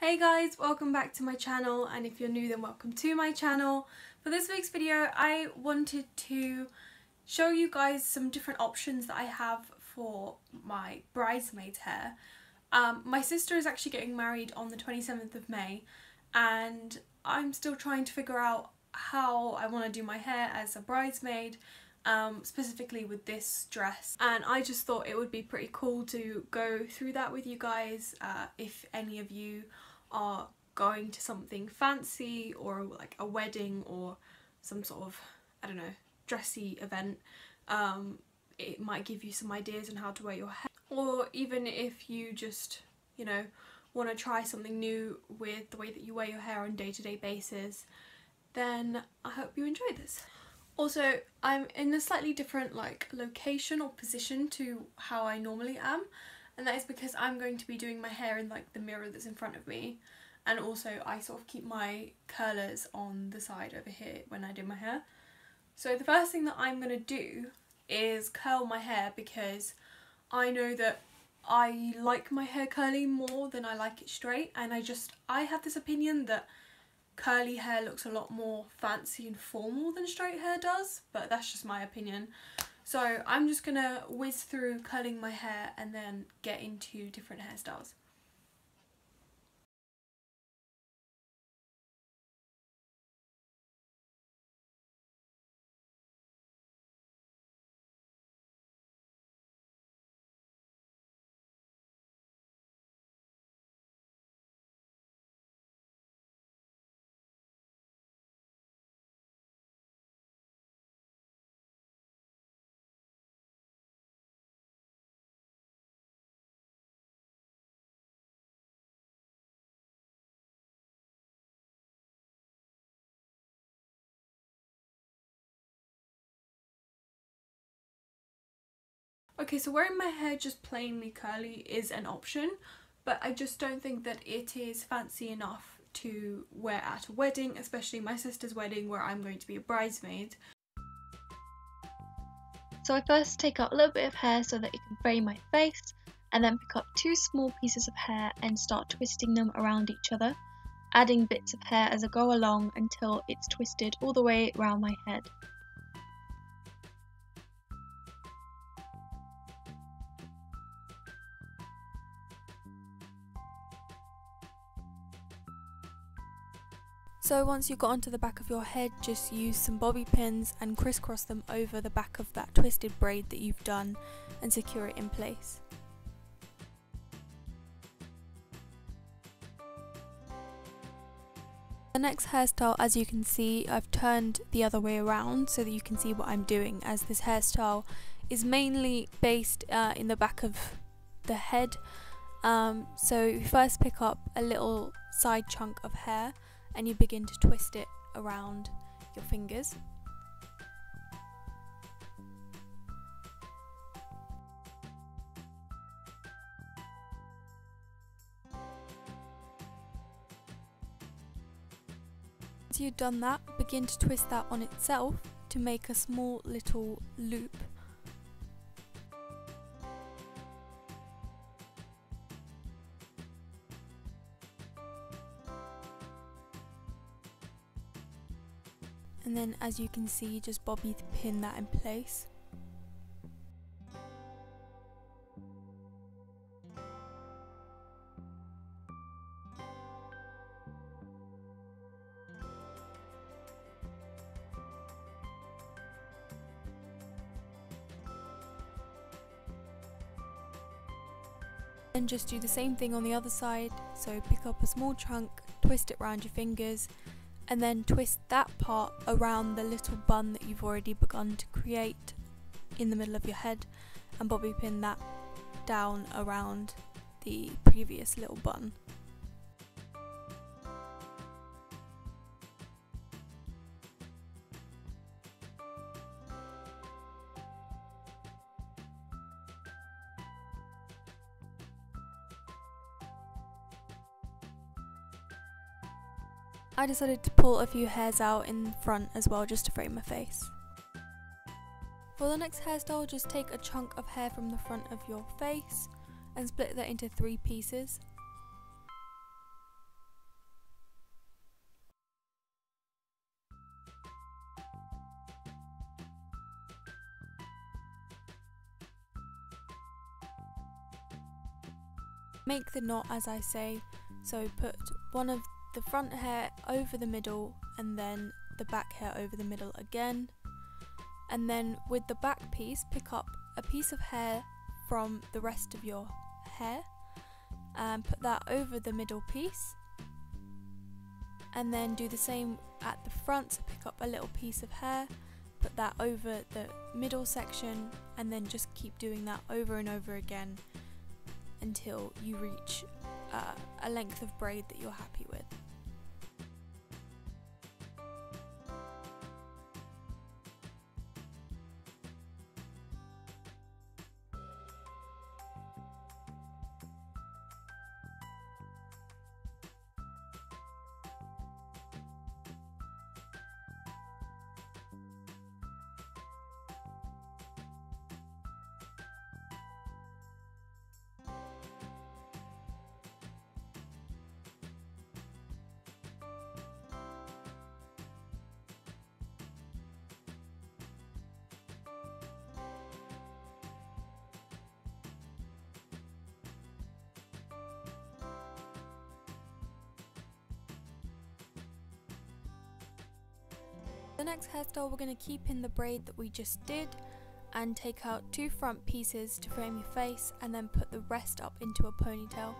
Hey guys, welcome back to my channel, and if you're new then welcome to my channel. For this week's video I wanted to show you guys some different options that I have for my bridesmaid's hair. My sister is actually getting married on the 27th of May and I'm still trying to figure out how I want to do my hair as a bridesmaid, specifically with this dress, and I just thought it would be pretty cool to go through that with you guys if any of you are going to something fancy or like a wedding or some sort of, I don't know, dressy event. It might give you some ideas on how to wear your hair, or even if you just, you know, want to try something new with the way that you wear your hair on a day-to-day basis, then I hope you enjoy this. Also, I'm in a slightly different location or position to how I normally am, and that is because I'm going to be doing my hair in the mirror that's in front of me, and also I sort of keep my curlers on the side over here when I do my hair. So the first thing that I'm going to do is curl my hair, because I know that I like my hair curly more than I like it straight, and I have this opinion that curly hair looks a lot more fancy and formal than straight hair does, but that's just my opinion. So I'm just gonna whiz through curling my hair and then get into different hairstyles. Okay, so wearing my hair just plainly curly is an option, but I just don't think that it is fancy enough to wear at a wedding, especially my sister's wedding where I'm going to be a bridesmaid. So I first take out a little bit of hair so that it can frame my face, and then pick up two small pieces of hair and start twisting them around each other, adding bits of hair as I go along until it's twisted all the way around my head. So once you've got onto the back of your head, just use some bobby pins and crisscross them over the back of that twisted braid that you've done and secure it in place. The next hairstyle, as you can see, I've turned the other way around so that you can see what I'm doing, as this hairstyle is mainly based in the back of the head. So you first pick up a little side chunk of hair and you begin to twist it around your fingers. Once you've done that, begin to twist that on itself to make a small little loop. And then, as you can see, just bobby pin that in place. Then just do the same thing on the other side, so pick up a small chunk, twist it around your fingers, and then twist that part around the little bun that you've already begun to create in the middle of your head, and bobby pin that down around the previous little bun. I decided to pull a few hairs out in front as well, just to frame my face. For the next hairstyle, just take a chunk of hair from the front of your face and split that into 3 pieces. Make the knot as I say, so put one of the front hair over the middle and then the back hair over the middle again, and then with the back piece pick up a piece of hair from the rest of your hair and put that over the middle piece, and then do the same at the front, so pick up a little piece of hair, put that over the middle section, and then just keep doing that over and over again until you reach a length of braid that you're happy with. The next hairstyle, we're going to keep in the braid that we just did and take out 2 front pieces to frame your face and then put the rest up into a ponytail.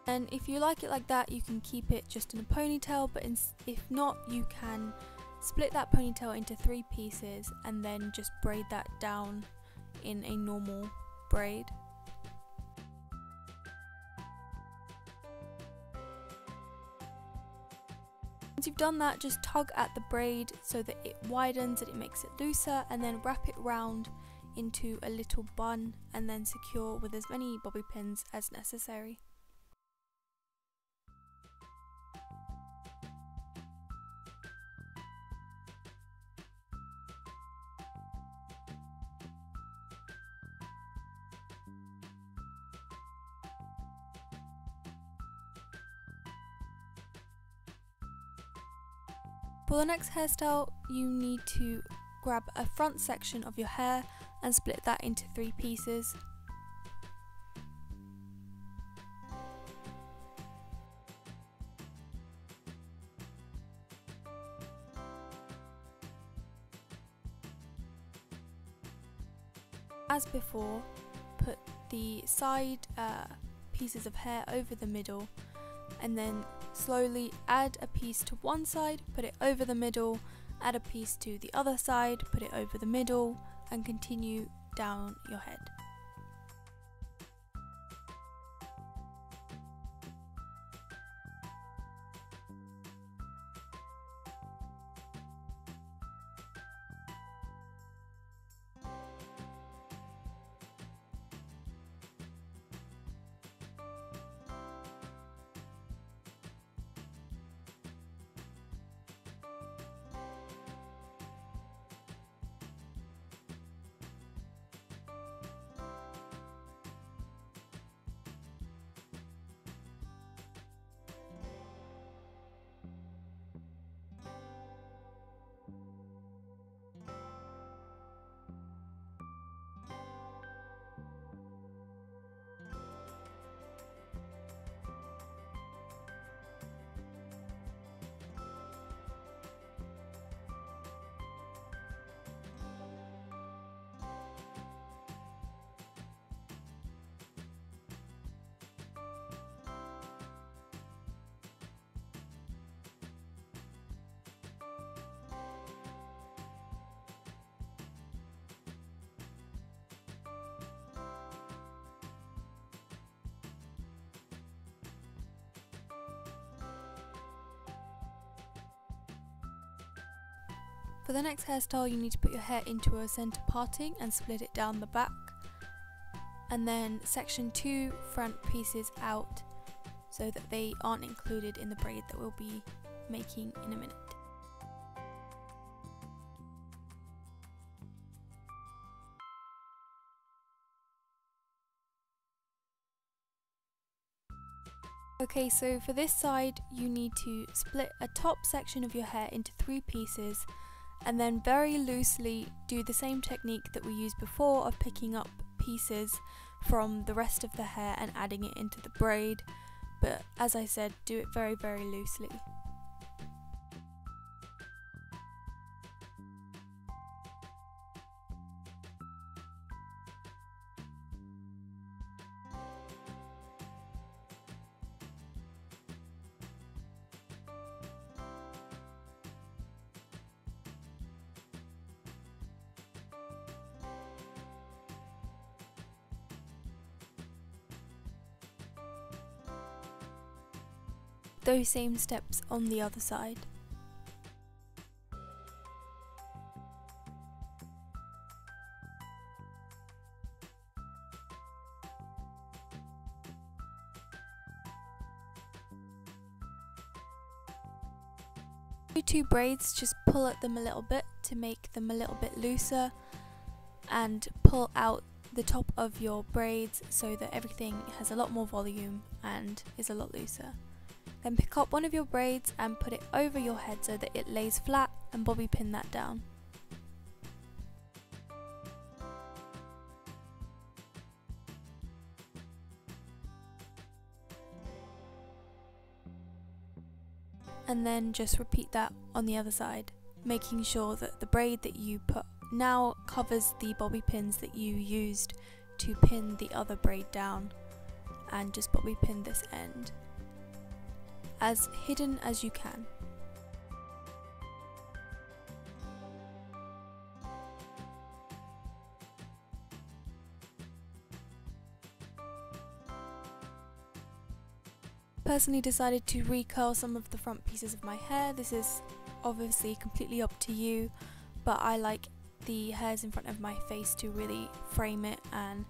And if you like it like that, you can keep it just in a ponytail, but if not, you can split that ponytail into 3 pieces and then just braid that down in a normal braid. Once you've done that, just tug at the braid so that it widens and it makes it looser, and then wrap it round into a little bun and then secure with as many bobby pins as necessary. For the next hairstyle, you need to grab a front section of your hair and split that into 3 pieces. As before, put the side pieces of hair over the middle and then slowly add a piece to one side, put it over the middle, add a piece to the other side, put it over the middle, and continue down your head. For the next hairstyle, you need to put your hair into a centre parting and split it down the back, and then section 2 front pieces out so that they aren't included in the braid that we'll be making in a minute. Okay, so for this side you need to split a top section of your hair into 3 pieces and then very loosely do the same technique that we used before of picking up pieces from the rest of the hair and adding it into the braid, but as I said, do it very, very loosely. Those same steps on the other side. Do 2 braids, just pull at them a little bit to make them a little bit looser and pull out the top of your braids so that everything has a lot more volume and is a lot looser. Then pick up one of your braids and put it over your head so that it lays flat and bobby pin that down. And then just repeat that on the other side, making sure that the braid that you put now covers the bobby pins that you used to pin the other braid down, and just bobby pin this end as hidden as you can. Personally decided to recurl some of the front pieces of my hair. This is obviously completely up to you, but I like the hairs in front of my face to really frame it, and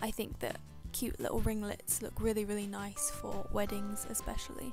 I think that cute little ringlets look really, really nice for weddings especially.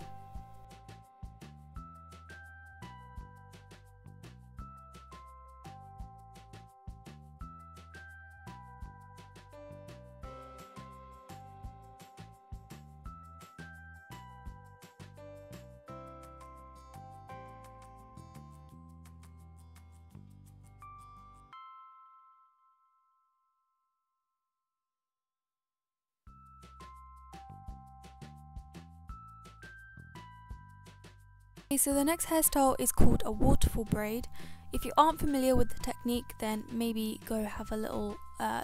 Okay, so the next hairstyle is called a waterfall braid. If you aren't familiar with the technique, then maybe go have a little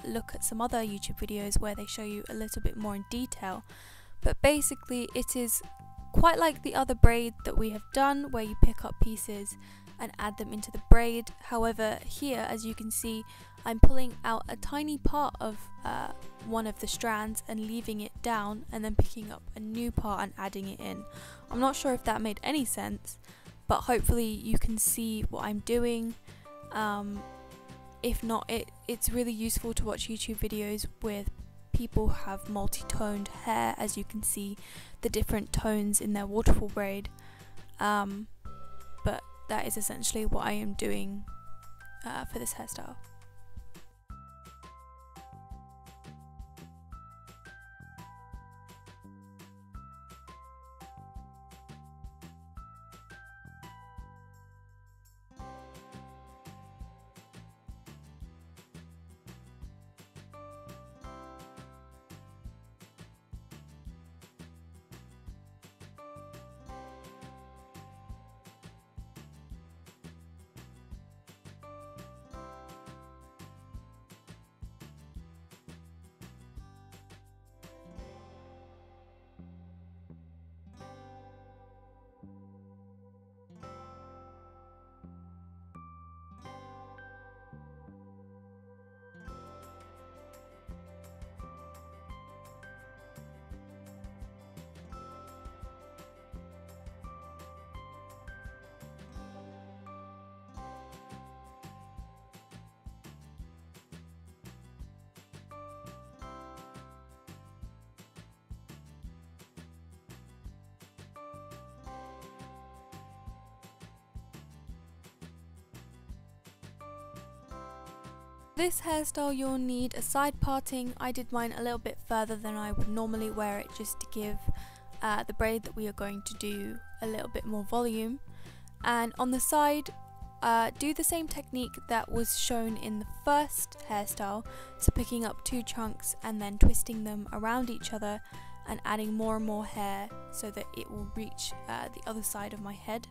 look at some other YouTube videos where they show you a little bit more in detail. But basically it is quite like the other braid that we have done, where you pick up pieces and add them into the braid. However, here, as you can see, I'm pulling out a tiny part of one of the strands and leaving it down, and then picking up a new part and adding it in. I'm not sure if that made any sense, but hopefully you can see what I'm doing. If not, it's really useful to watch YouTube videos with people who have multi-toned hair, as you can see the different tones in their waterfall braid. But that is essentially what I am doing for this hairstyle. this hairstyle you'll need a side parting. I did mine a little bit further than I would normally wear it, just to give the braid that we are going to do a little bit more volume. And on the side, do the same technique that was shown in the first hairstyle, so picking up two chunks and then twisting them around each other and adding more and more hair so that it will reach the other side of my head.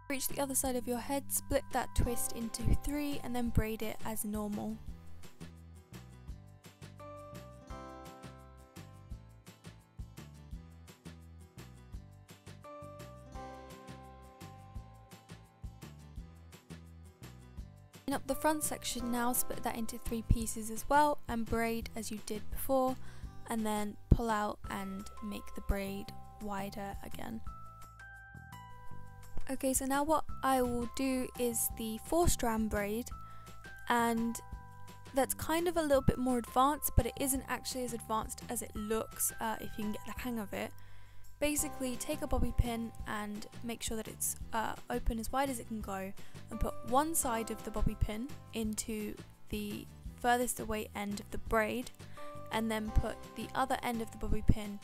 Reach the other side of your head, split that twist into 3 and then braid it as normal. Line up the front section now, split that into 3 pieces as well and braid as you did before, and then pull out and make the braid wider again. Okay, so now what I will do is the 4-strand braid, and that's kind of a little bit more advanced, but it isn't actually as advanced as it looks if you can get the hang of it. Basically, take a bobby pin and make sure that it's open as wide as it can go, and put one side of the bobby pin into the furthest away end of the braid, and then put the other end of the bobby pin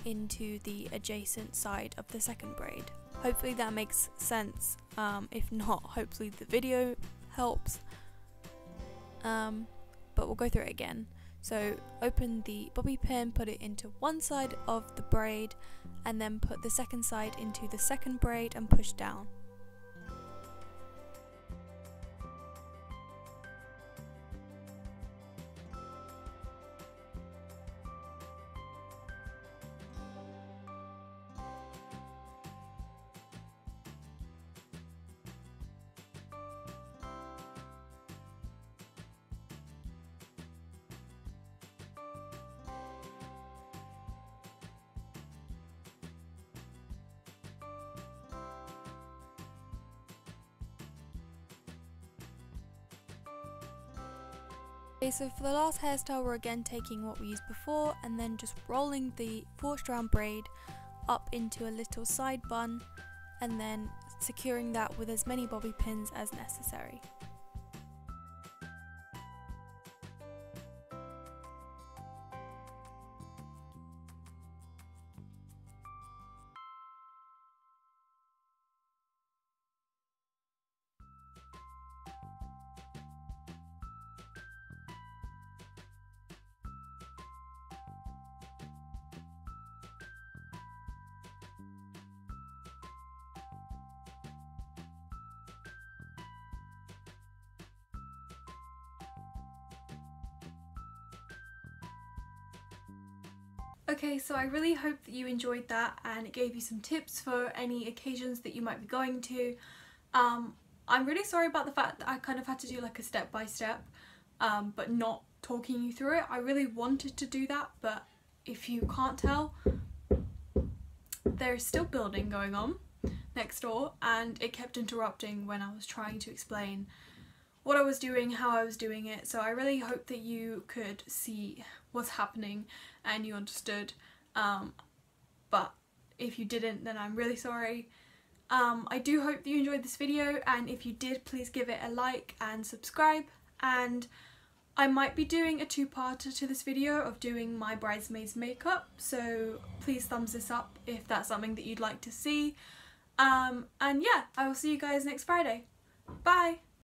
into the adjacent side of the second braid. Hopefully that makes sense. If not, hopefully the video helps. But we'll go through it again. So open the bobby pin, put it into one side of the braid, and then put the second side into the second braid and push down. Okay, so for the last hairstyle, we're again taking what we used before and then just rolling the 4-strand braid up into a little side bun and then securing that with as many bobby pins as necessary. Okay, so I really hope that you enjoyed that and it gave you some tips for any occasions that you might be going to. I'm really sorry about the fact that I kind of had to do like a step-by-step, but not talking you through it. I really wanted to do that, but if you can't tell, there's still building going on next door and it kept interrupting when I was trying to explain what I was doing, how I was doing it. So I really hope that you could see what's happening and you understood, but if you didn't, then I'm really sorry. I do hope that you enjoyed this video, and if you did, please give it a like and subscribe, and I might be doing a 2-parter to this video of doing my bridesmaid's makeup, so please thumbs this up if that's something that you'd like to see. And yeah, I will see you guys next Friday. Bye!